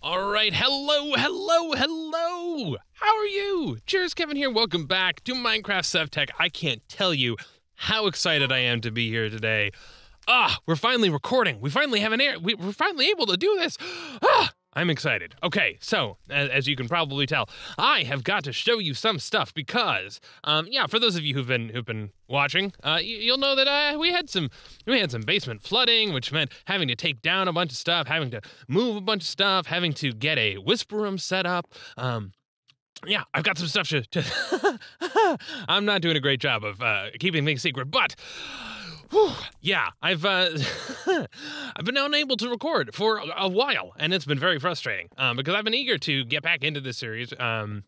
All right, hello. How are you? Cheerskevin here. Welcome back to Minecraft SevTech. I can't tell you how excited I am to be here today. We're finally recording. We finally have we're finally able to do this. I'm excited. Okay, so as you can probably tell, I have got to show you some stuff because, for those of you who've been watching, you'll know that we had some basement flooding, which meant having to take down a bunch of stuff, having to move a bunch of stuff, having to get a whisper room set up. I've got some stuff to I'm not doing a great job of keeping things secret, but I've been unable to record for a while, and it's been very frustrating because I've been eager to get back into this series. Having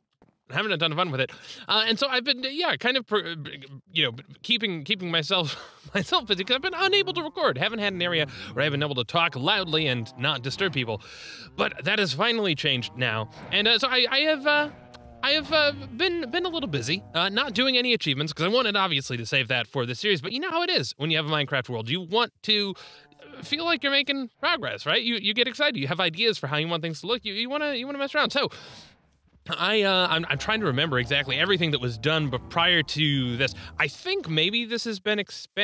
a ton of fun with it, and so I've been keeping myself busy because I've been unable to record. Haven't had an area where I've been able to talk loudly and not disturb people, but that has finally changed now, and so I have been a little busy, not doing any achievements, because I wanted, obviously, to save that for the series, but you know how it is when you have a Minecraft world. You want to feel like you're making progress, right? You get excited. You have ideas for how you want things to look. You want to mess around. So I'm trying to remember exactly everything that was done, but prior to this, I think maybe this has been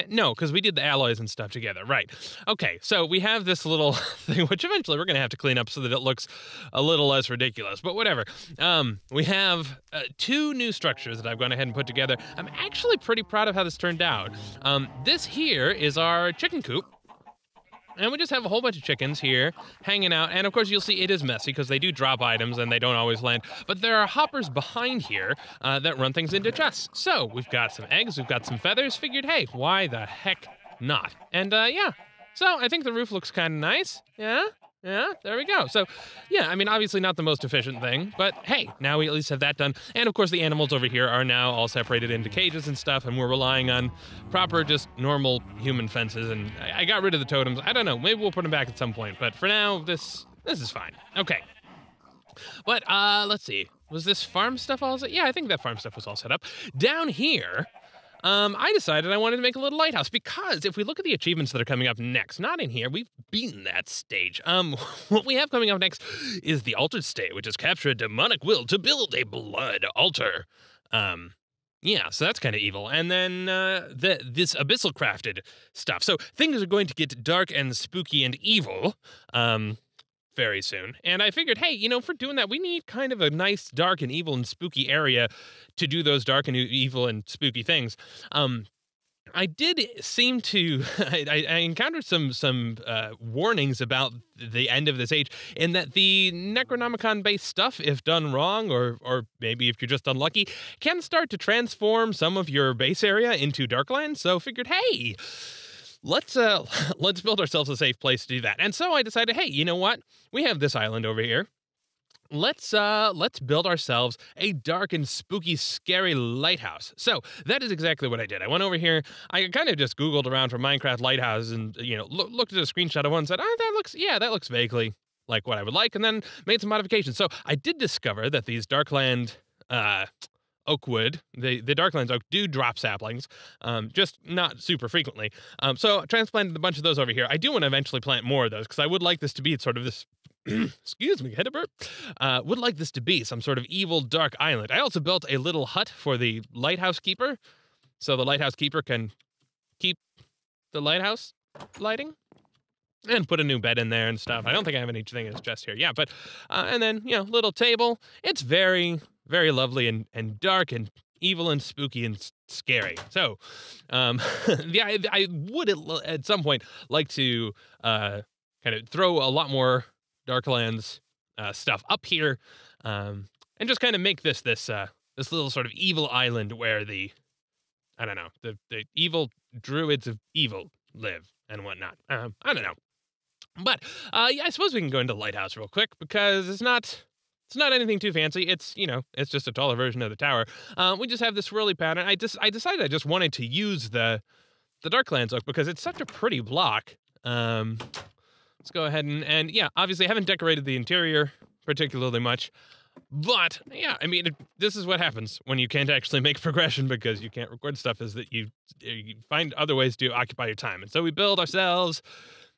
no, because we did the alloys and stuff together, right? Okay, so we have this little thing, which eventually we're gonna have to clean up so that it looks a little less ridiculous, but whatever. We have two new structures that I've gone ahead and put together. I'm actually pretty proud of how this turned out. This here is our chicken coop. And we just have a whole bunch of chickens here hanging out. And of course, you'll see it is messy because they do drop items and they don't always land. But there are hoppers behind here that run things into chests. So we've got some eggs, we've got some feathers. Figured, hey, why the heck not? And so I think the roof looks kind of nice. Yeah, there we go. So, yeah, I mean, obviously not the most efficient thing, but hey, now we at least have that done. And of course, the animals over here are now all separated into cages and stuff, and we're relying on proper, just normal human fences. And I got rid of the totems. I don't know, maybe we'll put them back at some point, but for now, this is fine. Okay. But let's see. Was this farm stuff all set? Yeah, I think that farm stuff was all set up. Down here, I decided I wanted to make a little lighthouse because if we look at the achievements that are coming up next, not in here, we've beaten that stage. What we have coming up next is the altered state, which is capture a demonic will to build a blood altar. So that's kind of evil. And then this abyssal crafted stuff. So things are going to get dark and spooky and evil. Very soon. And I figured, hey, for doing that, we need kind of a nice dark and evil and spooky area to do those dark and evil and spooky things. I did seem to, I encountered some warnings about the end of this age in that the Necronomicon-based stuff, if done wrong, or maybe if you're just unlucky, can start to transform some of your base area into Darklands. So figured, hey, let's build ourselves a safe place to do that. And so I decided, hey, you know what? We have this island over here. Let's build ourselves a dark and spooky, scary lighthouse. So that is exactly what I did. I went over here. I kind of just Googled around for Minecraft lighthouses and, looked at a screenshot of one and said, that looks vaguely like what I would like, and then made some modifications. So I did discover that these Darkland, oakwood, the Darklands oak do drop saplings, just not super frequently. So I transplanted a bunch of those over here. I do want to eventually plant more of those because I would like this to be sort of this, excuse me, had a burp. Would like this to be some sort of evil dark island. I also built a little hut for the lighthouse keeper, so the lighthouse keeper can keep the lighthouse lighting. And put a new bed in there and stuff. I don't think I have anything in his chest here. Yeah, but, and then, little table. It's very, very lovely and dark and evil and spooky and scary. So, I would at some point like to kind of throw a lot more Darklands stuff up here, and just kind of make this little sort of evil island where the evil druids of evil live and whatnot. I don't know. But, I suppose we can go into Lighthouse real quick, because it's not anything too fancy. It's, it's just a taller version of the tower. We just have this swirly pattern. I decided I just wanted to use the Darklands oak, because it's such a pretty block. Let's go ahead and obviously I haven't decorated the interior particularly much. But, yeah, I mean, this is what happens when you can't actually make progression because you can't record stuff, is that you find other ways to occupy your time. And so we build ourselves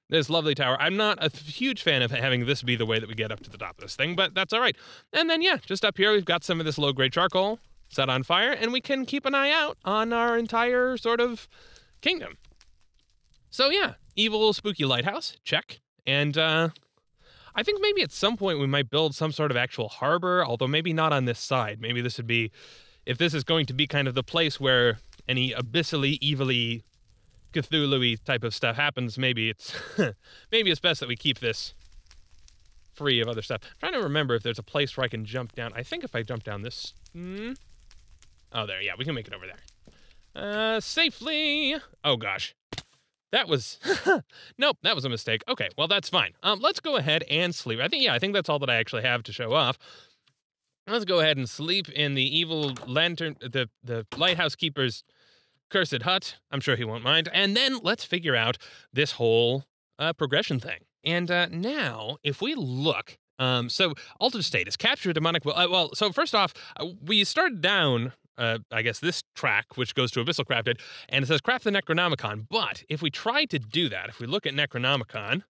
this lovely tower. I'm not a huge fan of having this be the way that we get up to the top of this thing, but that's all right. And then, yeah, just up here, we've got some of this low-grade charcoal set on fire, and we can keep an eye out on our entire sort of kingdom. So, yeah, evil, spooky lighthouse, check. And I think maybe at some point we might build some sort of actual harbor, although maybe not on this side. Maybe this would be, if this is going to be kind of the place where any abyssally, evilly, Cthulhu-y type of stuff happens, maybe it's maybe it's best that we keep this free of other stuff. I'm trying to remember if there's a place where I can jump down. I think if I jump down this... Oh, there, yeah, we can make it over there. Safely! Oh, gosh. That was... Nope, that was a mistake. Okay, well, that's fine. Let's go ahead and sleep. I think that's all that I actually have to show off. Let's go ahead and sleep in the evil lantern, the lighthouse keeper's cursed hut. I'm sure he won't mind. And then let's figure out this whole progression thing. And now, if we look... so, altered state is capture a demonic will. Well, so first off, we started down... I guess this track, which goes to Abyssal Crafted, and it says craft the Necronomicon. But if we try to do that, if we look at Necronomicon,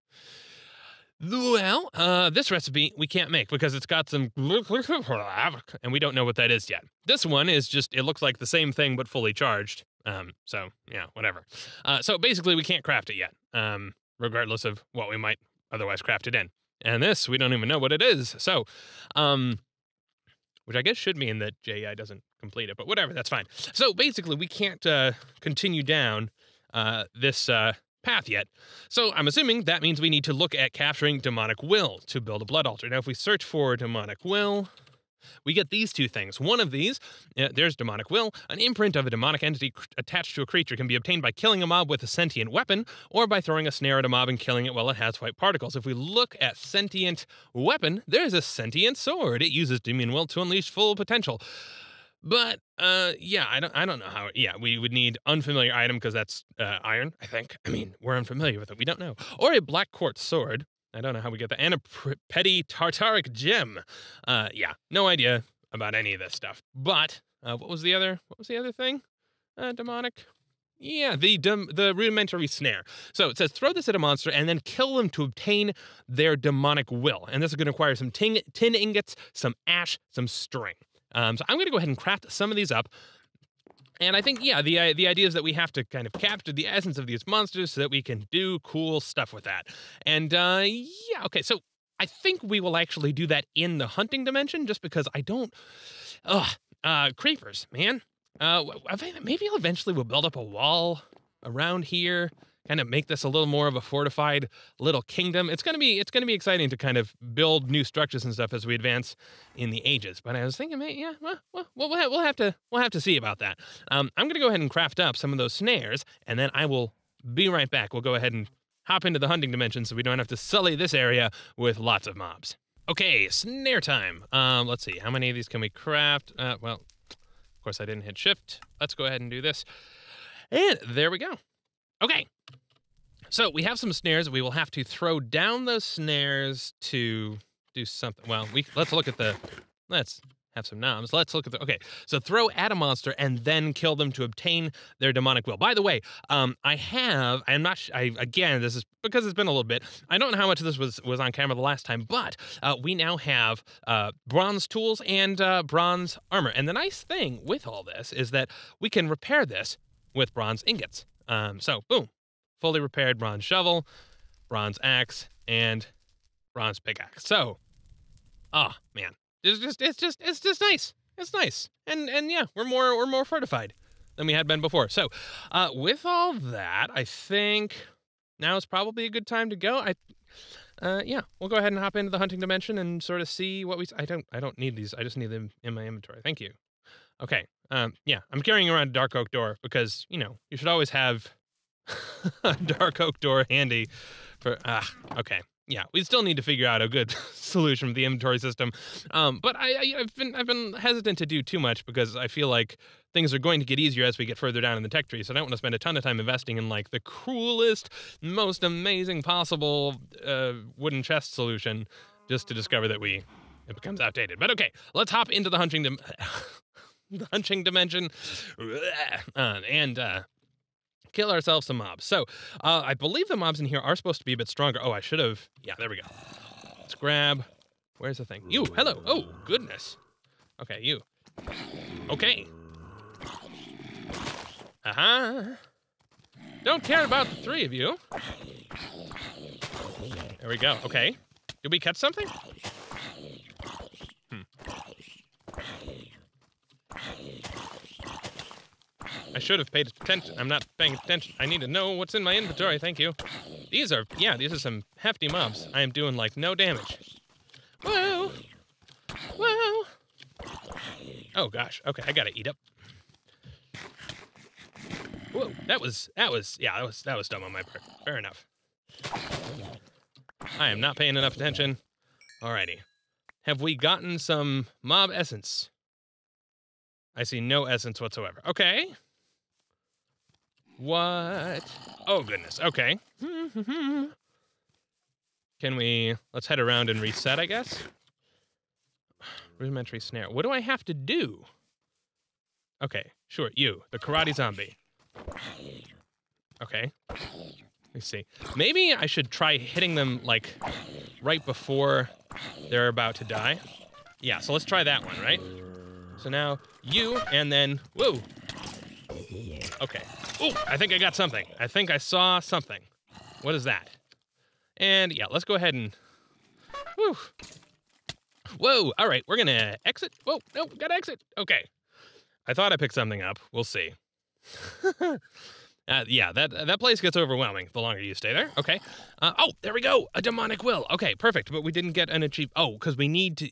well, this recipe we can't make because it's got some, and we don't know what that is yet. This one is just, it looks like the same thing but fully charged. So yeah, whatever. So basically we can't craft it yet, regardless of what we might otherwise craft it in. And this, we don't even know what it is. So, which I guess should mean that JEI doesn't complete it, but whatever, that's fine. So basically, we can't continue down this path yet. So I'm assuming that means we need to look at capturing demonic will to build a blood altar. Now, if we search for demonic will, we get these two things. One of these, there's demonic will. An imprint of a demonic entity attached to a creature can be obtained by killing a mob with a sentient weapon or by throwing a snare at a mob and killing it while it has white particles. If we look at sentient weapon, there's a sentient sword. It uses demon will to unleash full potential. But, yeah, I don't know how, yeah, we would need unfamiliar item because that's iron, I think. I mean, we're unfamiliar with it. We don't know. Or a black quartz sword. I don't know how we get that. And a petty tartaric gem. Yeah, no idea about any of this stuff. But what was the other thing? Demonic. Yeah, the rudimentary snare. So it says throw this at a monster and then kill them to obtain their demonic will. And this is going to require some tin ingots, some ash, some string. So I'm going to go ahead and craft some of these up. And I think, yeah, the idea is that we have to kind of capture the essence of these monsters so that we can do cool stuff with that. And, yeah, okay, so I think we will actually do that in the hunting dimension just because I don't... creepers, man. Maybe eventually we'll build up a wall around here, kind of make this a little more of a fortified little kingdom. It's gonna be exciting to kind of build new structures and stuff as we advance in the ages. But I was thinking, yeah, well, we'll have to see about that. I'm gonna go ahead and craft up some of those snares, and then I will be right back. We'll go ahead and hop into the hunting dimension so we don't have to sully this area with lots of mobs. Okay, snare time. Let's see, how many of these can we craft? Well, of course I didn't hit shift. Let's go ahead and do this. And there we go. Okay. So we have some snares. We will have to throw down those snares to do something. Well, let's have some noms. Let's look at okay. So throw at a monster and then kill them to obtain their demonic will. By the way, again, this is because it's been a little bit. I don't know how much of this was on camera the last time, but we now have bronze tools and bronze armor. And the nice thing with all this is that we can repair this with bronze ingots. So boom, fully repaired bronze shovel, bronze axe, and bronze pickaxe. So, oh man. It's just nice. It's nice. And yeah, we're more fortified than we had been before. So, with all that, I think now is probably a good time to go. Yeah, we'll go ahead and hop into the hunting dimension and sort of see what I don't need these. I just need them in my inventory. Thank you. Okay. Yeah, I'm carrying around a dark oak door because, you should always have a dark oak door handy for, okay. Yeah, we still need to figure out a good solution for the inventory system. But I've been hesitant to do too much because I feel like things are going to get easier as we get further down in the tech tree. So I don't want to spend a ton of time investing in like the coolest, most amazing possible wooden chest solution just to discover that it becomes outdated. But okay, let's hop into the hunting dimension and kill ourselves some mobs. So, I believe the mobs in here are supposed to be a bit stronger. Oh, I should have. Yeah, there we go. Let's grab. Where's the thing? You, hello. Oh, goodness. Okay, you. Okay. Don't care about the three of you. There we go. Okay. Did we catch something? I should have paid attention. I'm not paying attention. I need to know what's in my inventory. Thank you. These are some hefty mobs. I am doing, like, no damage. Whoa. Whoa. Oh, gosh. Okay, I gotta eat up. Whoa, that was dumb on my part. Fair enough. I am not paying enough attention. Alrighty. Have we gotten some mob essence? I see no essence whatsoever. Okay. What? Oh, goodness. Okay. Let's head around and reset, I guess. Rudimentary snare. What do I have to do? Okay, sure, you, the karate zombie. Okay. Let's see. Maybe I should try hitting them, like, right before they're about to die. Yeah, so let's try that one, right? So now, you, and then, whoa. Okay. Ooh, I think I got something. I think I saw something. What is that? And, yeah, let's go ahead and, whew. Whoa, all right, we're gonna exit. Whoa, no, gotta exit. Okay. I thought I picked something up. We'll see. Yeah, that place gets overwhelming the longer you stay there. Okay. Oh, there we go. A demonic will. Okay, perfect. But we didn't get an achieve. Oh, because we need to.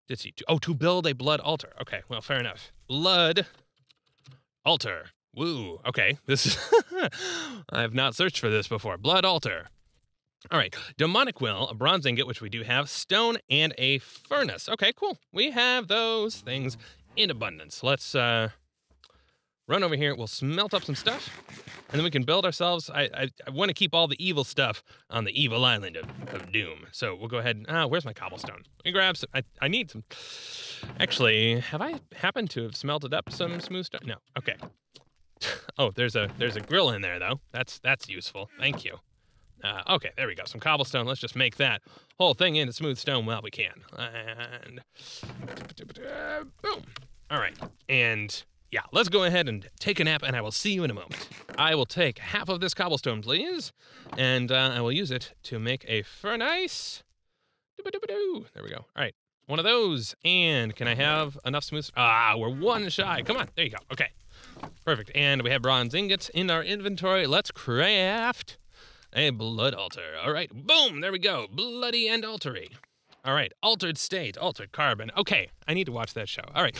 Let's see. To build a blood altar. Okay, well, fair enough. Blood altar. Woo. Okay, this is. I have not searched for this before. Blood altar. All right, demonic will, a bronze ingot, which we do have, stone, and a furnace. Okay, cool. We have those things in abundance. Let's run over here. We'll smelt up some stuff, and then we can build ourselves. I want to keep all the evil stuff on the evil island of doom. So we'll go ahead and, where's my cobblestone? Let me grab some. I need some. Actually, have I happened to have smelted up some smooth stone? No. Okay. Oh, there's a grill in there though. That's useful. Thank you. Okay, there we go. Some cobblestone. Let's just make that whole thing into smooth stone while we can. And boom. All right. And yeah, let's go ahead and take a nap, and I will see you in a moment. I will take half of this cobblestone, please, and I will use it to make a furnace. There we go. All right. One of those. And can I have enough smooth? We're one shy. Come on. There you go. Okay. Perfect. And we have bronze ingots in our inventory. Let's craft a blood altar. All right, boom, there we go. Bloody and altery. All right, altered state, altered carbon. Okay, I need to watch that show. All right,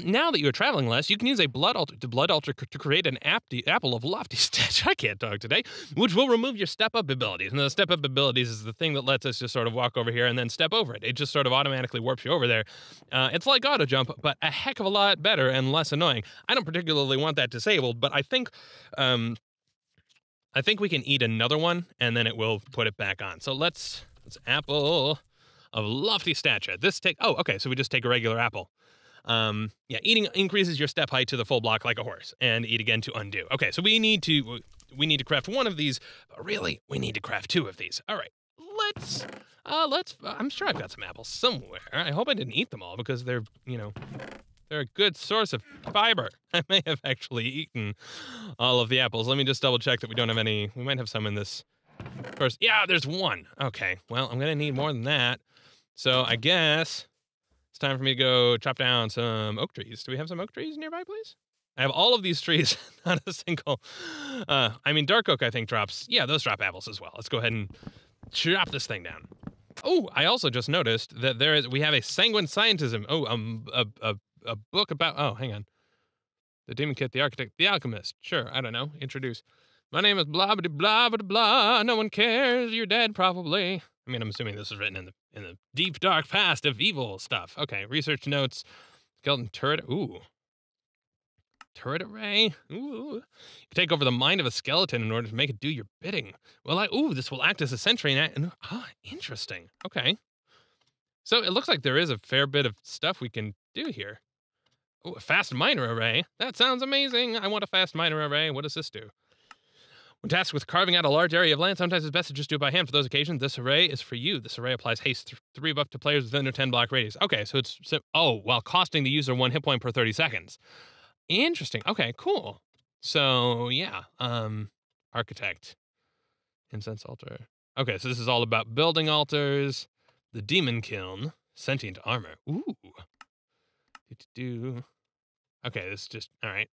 now that you're traveling less, you can use a blood altar to create an apple of lofty stature. I can't talk today, which will remove your step-up abilities. And the step-up abilities is the thing that lets us just sort of walk over here and then step over it. It just sort of automatically warps you over there. It's like auto jump, but a heck of a lot better and less annoying. I don't particularly want that disabled, but I think we can eat another one, and then it will put it back on. So let's apple of lofty stature. Okay, so we just take a regular apple. Yeah, eating increases your step height to the full block like a horse, and eat again to undo. Okay, so we need to craft one of these, but really, we need to craft two of these. All right, I'm sure I've got some apples somewhere. I hope I didn't eat them all, because they're a good source of fiber. I may have actually eaten all of the apples. Let me just double check that we don't have any. We might have some in this first. Yeah, there's one. Okay, well, I'm going to need more than that. So I guess it's time for me to go chop down some oak trees. Do we have some oak trees nearby, please? I have all of these trees, not a single. Dark oak, I think, drops. Yeah, those drop apples as well. Let's go ahead and chop this thing down. Oh, I also just noticed that we have a sanguine scientism. Oh, a book about, hang on. The Demon Kit, the Architect, the Alchemist. Sure, I don't know. Introduce. My name is blah, blah, blah, blah, blah. No one cares. You're dead, probably. I'm assuming this was written in the deep, dark past of evil stuff. Okay, research notes. Skeleton turret. Ooh. Turret array. Ooh. You can take over the mind of a skeleton in order to make it do your bidding. Well, this will act as a sentry and interesting. Okay. So it looks like there is a fair bit of stuff we can do here. Ooh, a fast miner array. That sounds amazing. I want a fast miner array. What does this do? When tasked with carving out a large area of land, sometimes it's best to just do it by hand. For those occasions, this array is for you. This array applies haste 3 buff to players within a 10 block radius. Okay, so it's while costing the user 1 hit point per 30 seconds. Interesting. Okay, cool. So yeah, architect, incense altar. Okay, so this is all about building altars, the demon kiln, sentient armor. Ooh. Okay, this is just all right.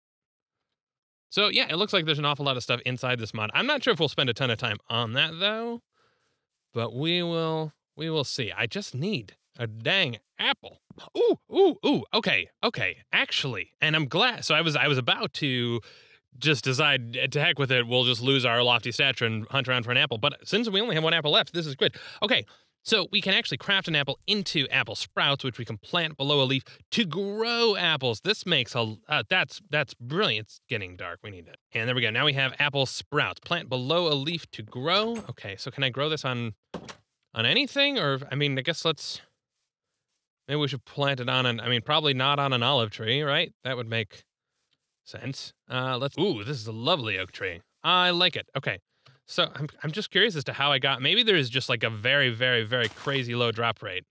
So yeah, it looks like there's an awful lot of stuff inside this mod. I'm not sure if we'll spend a ton of time on that though, but we will see. I just need a dang apple. Ooh. Okay. Actually, and I'm glad. So I was about to just decide to heck with it. We'll just lose our lofty stature and hunt around for an apple. But since we only have 1 apple left, this is good. Okay. So we can actually craft an apple into apple sprouts, which we can plant below a leaf to grow apples. This makes that's brilliant. It's getting dark. We need it. And there we go. Now we have apple sprouts. Plant below a leaf to grow. Okay, so can I grow this on anything? Or, I mean, I guess maybe we should plant it on probably not on an olive tree, right? That would make sense. Ooh, this is a lovely oak tree. I like it. Okay. So I'm just curious as to how I got. Maybe there is just like a very, very, very crazy low drop rate.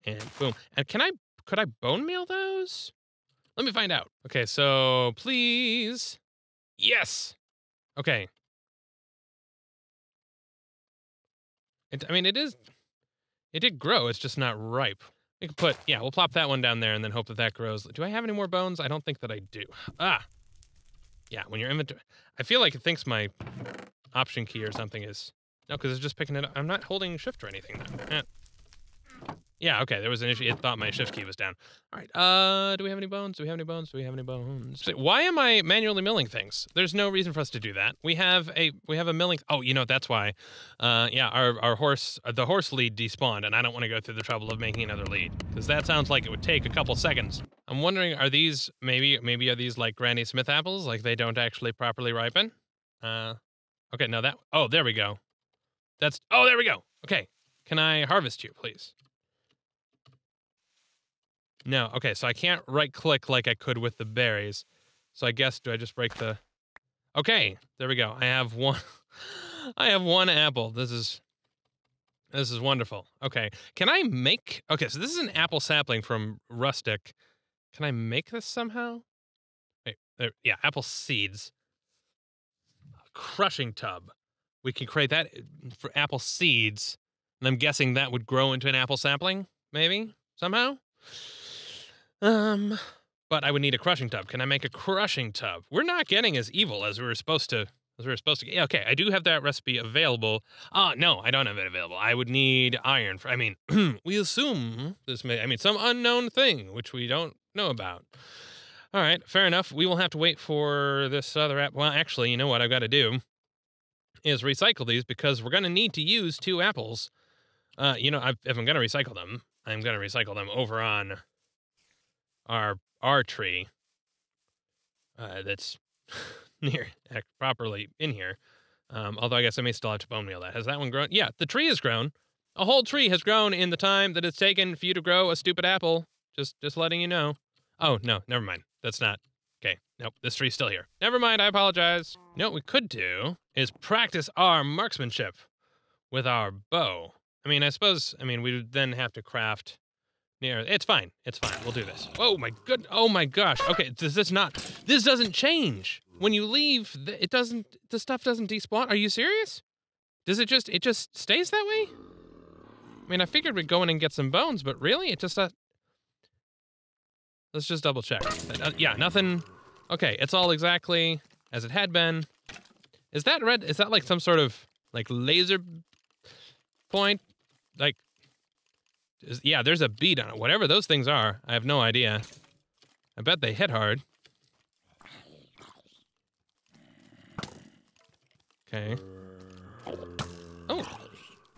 And boom. And could I bone meal those? Let me find out. Okay, so please. Yes. Okay. It did grow. It's just not ripe. We could we'll plop that one down there and then hope that grows. Do I have any more bones? I don't think that I do. Yeah, when your inventory, I feel like it thinks my option key or something is, no, because it's just picking it up. I'm not holding shift or anything though. Yeah, okay, there was an issue. It thought my shift key was down. All right, do we have any bones? Do we have any bones? So why am I manually milling things? There's no reason for us to do that. We have a milling, that's why. Our horse, the horse lead despawned, and I don't want to go through the trouble of making another lead, because that sounds like it would take a couple seconds. I'm wondering, are these, maybe are these like Granny Smith apples, like they don't actually properly ripen? Okay, no, there we go. There we go. Okay, can I harvest you, please? No, okay, so I can't right-click like I could with the berries. So I guess, do I just break the... Okay, there we go. I have one apple. This is wonderful. Okay, can I make... Okay, so this is an apple sapling from Rustic. Can I make this somehow? Wait, yeah, apple seeds. A crushing tub. We can create that for apple seeds. And I'm guessing that would grow into an apple sapling, maybe, somehow? But I would need a crushing tub. Can I make a crushing tub? We're not getting as evil as we were supposed to. Yeah, okay, I do have that recipe available. No, I don't have it available. I would need iron for, we assume this some unknown thing, which we don't know about. All right, fair enough. We will have to wait for this other app. Well, actually, you know what I've got to do is recycle these, because we're going to need to use 2 apples. If I'm going to recycle them, I'm going to recycle them over on our tree that's near properly in here. Although I guess I may still have to bone meal that. Has that one grown? Yeah, the tree has grown. A whole tree has grown in the time that it's taken for you to grow a stupid apple. Just letting you know. Oh, no, never mind. That's not. Okay, nope, this tree's still here. Never mind, I apologize. You know what we could do is practice our marksmanship with our bow. I suppose we would then have to craft near. It's fine. We'll do this. Oh my gosh. Okay, this doesn't change. When you leave, the stuff doesn't despawn. Are you serious? Does it just stays that way? I figured we'd go in and get some bones, but really? It just, let's just double check. Yeah, nothing. Okay, it's all exactly as it had been. Is that red? Is that like some sort of like laser point? Like, yeah, there's a bead on it. Whatever those things are, I have no idea. I bet they hit hard. Okay. Oh,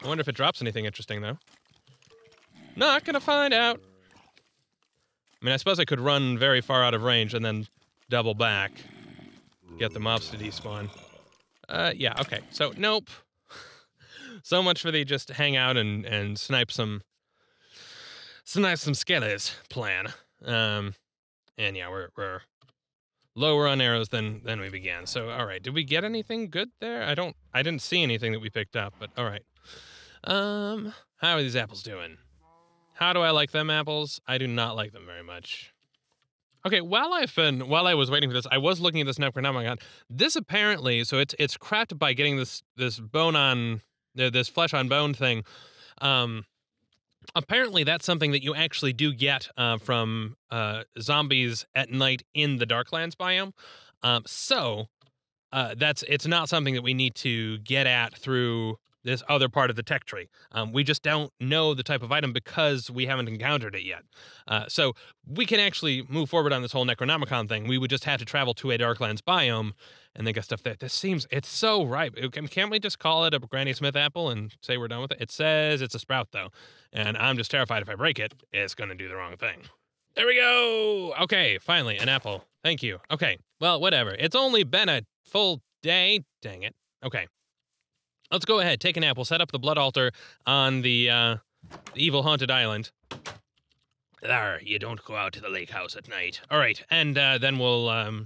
I wonder if it drops anything interesting, though. Not gonna find out. I suppose I could run very far out of range and then double back. Get the mobs to despawn. Yeah, okay. So, nope. So much for the just hang out and snipe some skellies plan. And yeah, we're lower on arrows than we began. So, all right, did we get anything good there? I didn't see anything that we picked up, but all right. How are these apples doing? How do I like them apples? I do not like them very much. Okay, while I was waiting for this, I was looking at this Necronomicon. This apparently, so it's crafted by getting this bone on this flesh on bone thing. Apparently, that's something that you actually do get from zombies at night in the Darklands biome. It's not something that we need to get at through this other part of the tech tree. We just don't know the type of item because we haven't encountered it yet. So we can actually move forward on this whole Necronomicon thing. We would just have to travel to a Darklands biome and they got stuff there. It's so ripe. Can't we just call it a Granny Smith apple and say we're done with it? It says it's a sprout, though. And I'm just terrified if I break it, it's going to do the wrong thing. There we go! Okay, finally, an apple. Thank you. Okay, well, whatever. It's only been a full day. Dang it. Okay. Let's go ahead, take an apple, set up the blood altar on the evil haunted island. There, you don't go out to the lake house at night. All right, and then we'll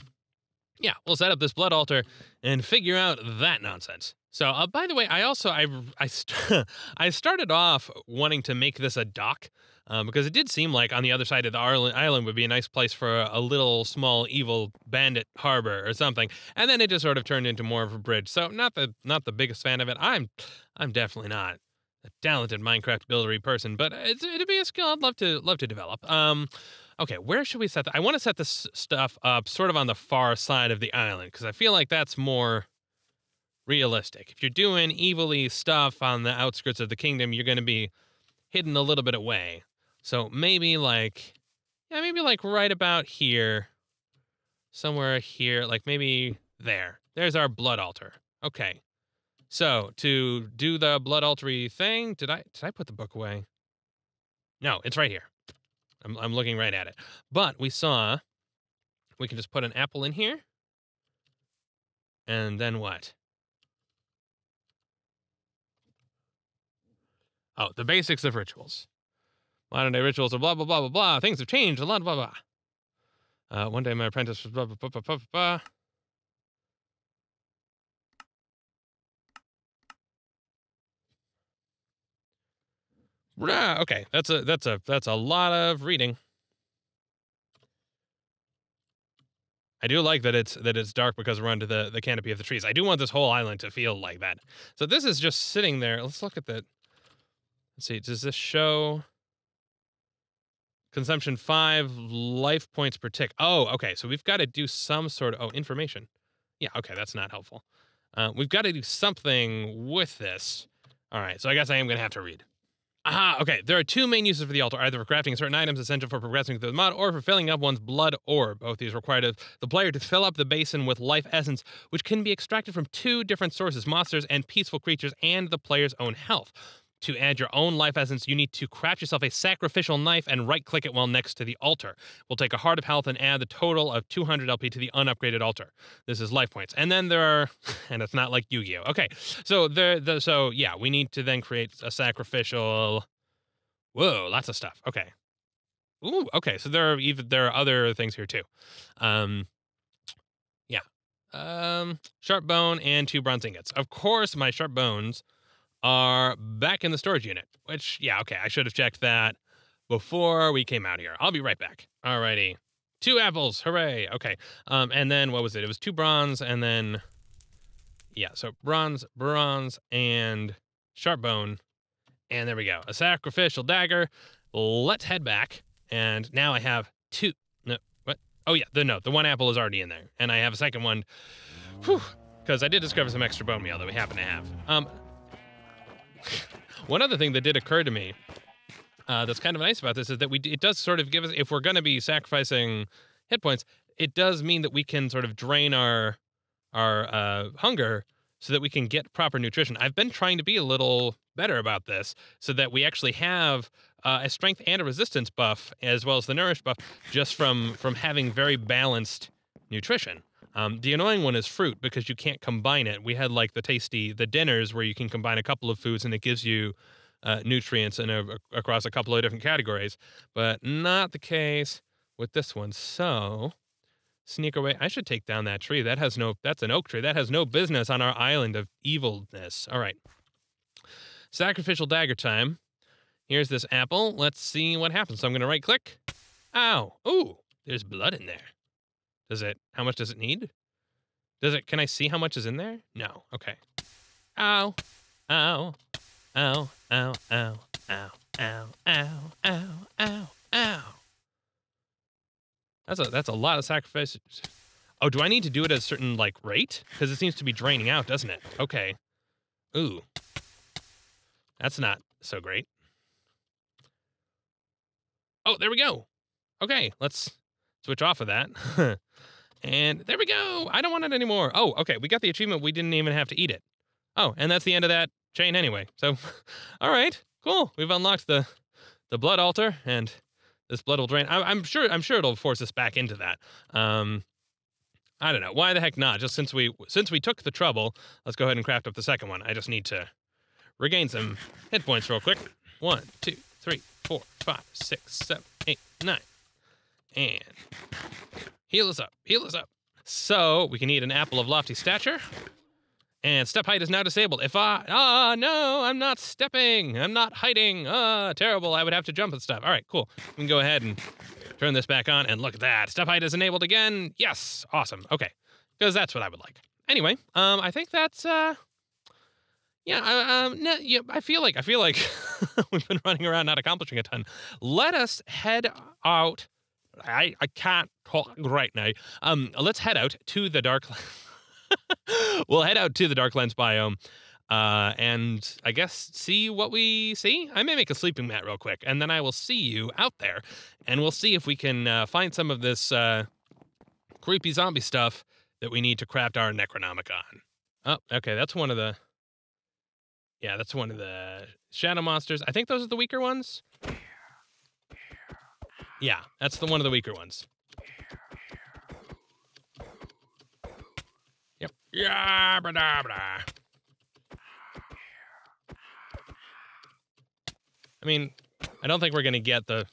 set up this blood altar and figure out that nonsense. So, by the way, I started off wanting to make this a dock because it did seem like on the other side of the island would be a nice place for a little small evil bandit harbor or something. And then it just sort of turned into more of a bridge. So, not the biggest fan of it. I'm definitely not a talented Minecraft buildery person, but it'd be a skill I'd love to develop. Okay, where should we set that? I want to set this stuff up sort of on the far side of the island because I feel like that's more realistic. If you're doing evilly stuff on the outskirts of the kingdom, you're going to be hidden a little bit away. So maybe like right about here, somewhere here, like maybe there. There's our blood altar. Okay. So to do the blood altar-y thing, did I put the book away? No, it's right here. I'm looking right at it. But we can just put an apple in here. And then what? Oh, the basics of rituals. Modern day rituals are blah, blah, blah, blah, blah. Things have changed a lot, blah, blah. One day my apprentice was blah, blah, blah, blah, blah, blah. Okay, that's a lot of reading. I do like that it's dark because we're under the canopy of the trees. I do want this whole island to feel like that. So this is just sitting there. Let's look at the. Let's see. Does this show consumption 5 life points per tick? Oh, okay. So we've got to do some sort of information. Yeah. Okay, that's not helpful. We've got to do something with this. All right. So I guess I am gonna have to read. Aha, okay. There are two main uses for the altar, either for crafting certain items essential for progressing through the mud, or for filling up one's blood orb. Both these require the player to fill up the basin with life essence, which can be extracted from two different sources, monsters and peaceful creatures, and the player's own health. To add your own life essence, you need to craft yourself a sacrificial knife and right-click it while next to the altar. We'll take a heart of health and add the total of 200 LP to the unupgraded altar. This is life points. And then there are, and it's not like Yu-Gi-Oh! Okay, so we need to then create a sacrificial. Whoa, lots of stuff. Okay. Ooh, okay. So there are other things here too. Sharp bone and 2 bronze ingots. Of course, my sharp bones are back in the storage unit, which, yeah, okay, I should have checked that before we came out here. I'll be right back. Alrighty. 2 apples, hooray. Okay, and then what was it? It was 2 bronze, and then, yeah, so bronze, and sharp bone, and there we go. A sacrificial dagger. Let's head back, and now I have 2, no, what? Oh, yeah, the 1 apple is already in there, and I have a second one, because I did discover some extra bone meal that we happen to have. One other thing that did occur to me that's kind of nice about this is that it does sort of give us, if we're going to be sacrificing hit points, it does mean that we can sort of drain our hunger so that we can get proper nutrition. I've been trying to be a little better about this so that we actually have a strength and a resistance buff as well as the nourish buff just from having very balanced nutrition. The annoying one is fruit because you can't combine it. We had like the dinners where you can combine a couple of foods and it gives you nutrients across a couple of different categories, but not the case with this one. So sneak away. I should take down that tree. That's an oak tree. That has no business on our island of evilness. All right. Sacrificial dagger time. Here's this apple. Let's see what happens. So I'm going to right click. Ow. Ooh, there's blood in there. How much does it need? Can I see how much is in there? No. Okay. Ow. Ow. Ow. Ow. Ow. Ow. Ow. Ow. Ow. Ow. Ow. That's a lot of sacrifices. Oh, do I need to do it at a certain, like, rate? Because it seems to be draining out, doesn't it? Okay. Ooh. That's not so great. Oh, there we go. Okay, let's switch off of that. And there we go. I don't want it anymore. Oh, okay, we got the achievement. We didn't even have to eat it. Oh, and that's the end of that chain anyway. So, all right, cool. We've unlocked the blood altar, and this blood will drain. I'm sure it'll force us back into that. I don't know. Why the heck not? Just since we took the trouble, let's go ahead and craft up the second one. I just need to regain some hit points real quick. 1, 2, 3, 4, 5, 6, 7, 8, 9. And heal us up. Heal us up. So we can eat an apple of lofty stature. And step height is now disabled. No, I'm not stepping. I'm not hiding. Terrible. I would have to jump and stuff. All right, cool. We can go ahead and turn this back on, and look at that. Step height is enabled again. Yes, awesome. Okay, because that's what I would like. Anyway, I think that's I feel like we've been running around not accomplishing a ton. Let us head out. I can't talk right now. Let's head out to the dark. We'll head out to the Darklands biome, and I guess see what we see. I may make a sleeping mat real quick, and then I will see you out there, and we'll see if we can find some of this creepy zombie stuff that we need to craft our Necronomicon. Oh, okay, that's one of the shadow monsters. I think those are the weaker ones. Yeah, that's one of the weaker ones. Yep. Yeah, blah, blah. I mean, I don't think we're gonna get the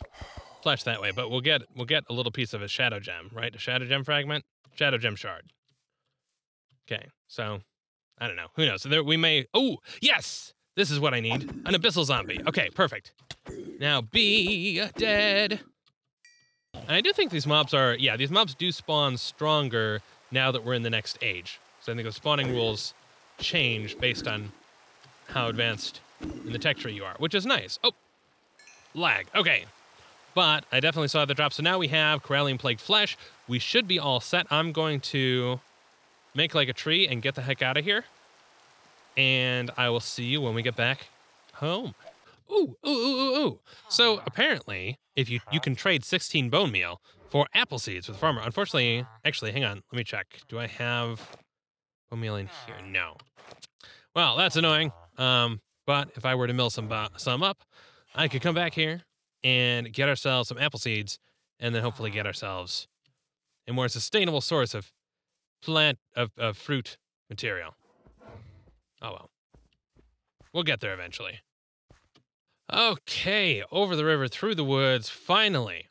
flesh that way, but we'll get a little piece of a shadow gem, right? A shadow gem fragment, shadow gem shard. Okay, so I don't know. Who knows? So there we may. Oh, yes, this is what I need. An abyssal zombie. Okay, perfect. Now be dead. And I do think these mobs do spawn stronger now that we're in the next age. So I think the spawning rules change based on how advanced in the tech tree you are, which is nice. Oh, lag. Okay. But I definitely saw the drop. So now we have Corallian Plague flesh. We should be all set. I'm going to make like a tree and get the heck out of here. And I will see you when we get back home. Ooh, ooh, ooh, ooh, ooh. So apparently, if you can trade 16 bone meal for apple seeds with farmer. Unfortunately, actually, hang on. Let me check. Do I have bone meal in here? No. Well, that's annoying. But if I were to mill some up, I could come back here and get ourselves some apple seeds, and then hopefully get ourselves a more sustainable source of fruit material. Oh well. We'll get there eventually. Okay, over the river, through the woods, finally.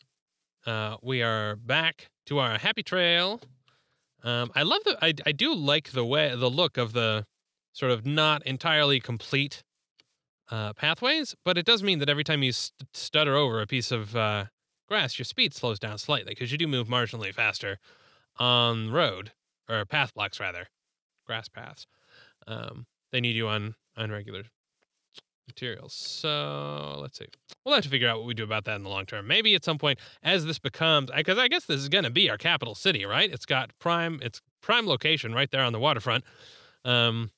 We are back to our happy trail. I do like the look of the sort of not entirely complete pathways, but it does mean that every time you stutter over a piece of grass, your speed slows down slightly, because you do move marginally faster on road, or path blocks rather, grass paths. They need you on regular materials. So let's see. We'll have to figure out what we do about that in the long term. Maybe at some point, as this becomes, because I guess this is going to be our capital city, right? It's prime location right there on the waterfront. And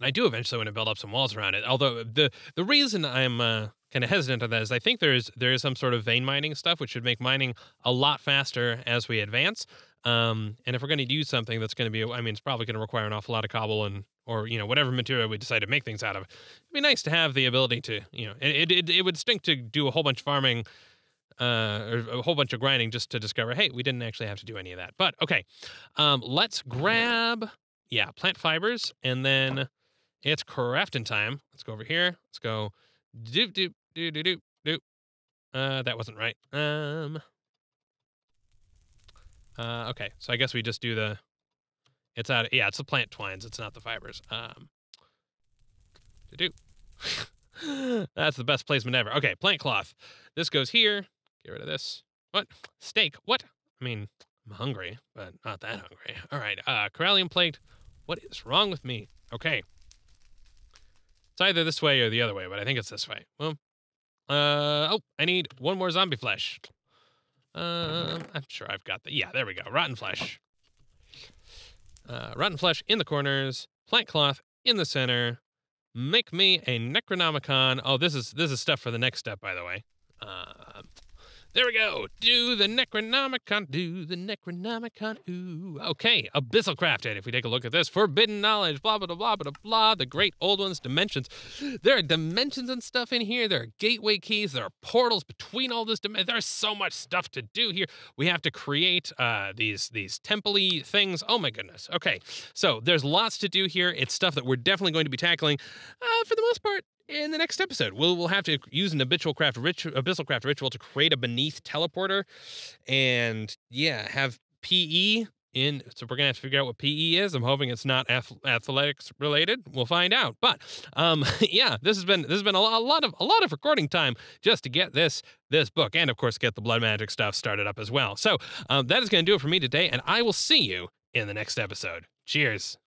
I do eventually want to build up some walls around it. Although the reason I'm kind of hesitant on that is I think there is some sort of vein mining stuff, which should make mining a lot faster as we advance. And if we're going to use something that's going to be, I mean, it's probably going to require an awful lot of cobble or whatever material we decide to make things out of. It'd be nice to have the ability to, it would stink to do a whole bunch of farming or a whole bunch of grinding just to discover, hey, we didn't actually have to do any of that. But okay, let's grab, plant fibers, and then it's crafting time. Let's go over here. Let's go doop doop doop doop doop doop. That wasn't right. Okay, so I guess we just do the. It's out. Yeah, it's the plant twines. It's not the fibers. To do. That's the best placement ever. Okay, plant cloth. This goes here. Get rid of this. What? Steak. What? I mean, I'm hungry, but not that hungry. All right. Corallium plate. What is wrong with me? Okay. It's either this way or the other way, but I think it's this way. Well, oh, I need one more zombie flesh. I'm sure I've got the. Yeah, there we go. Rotten flesh. Rotten flesh in the corners. Plant cloth in the center. Make me a Necronomicon. Oh, this is stuff for the next step, by the way. There we go. Do the Necronomicon. Do the Necronomicon. Ooh. Okay, Abyssal crafted. If we take a look at this, forbidden knowledge. Blah blah blah blah blah blah. The great old ones. Dimensions. There are dimensions and stuff in here. There are gateway keys. There are portals between all this. There's so much stuff to do here. We have to create these temple-y things. Oh my goodness. Okay, so there's lots to do here. It's stuff that we're definitely going to be tackling for the most part. In the next episode, we'll have to use an abyssal craft ritual to create a beneath teleporter, and yeah, have PE in. So we're gonna have to figure out what PE is. I'm hoping it's not athletics related. We'll find out. But yeah, this has been a lot of recording time just to get this book, and of course get the blood magic stuff started up as well. So that is gonna do it for me today, and I will see you in the next episode. Cheers.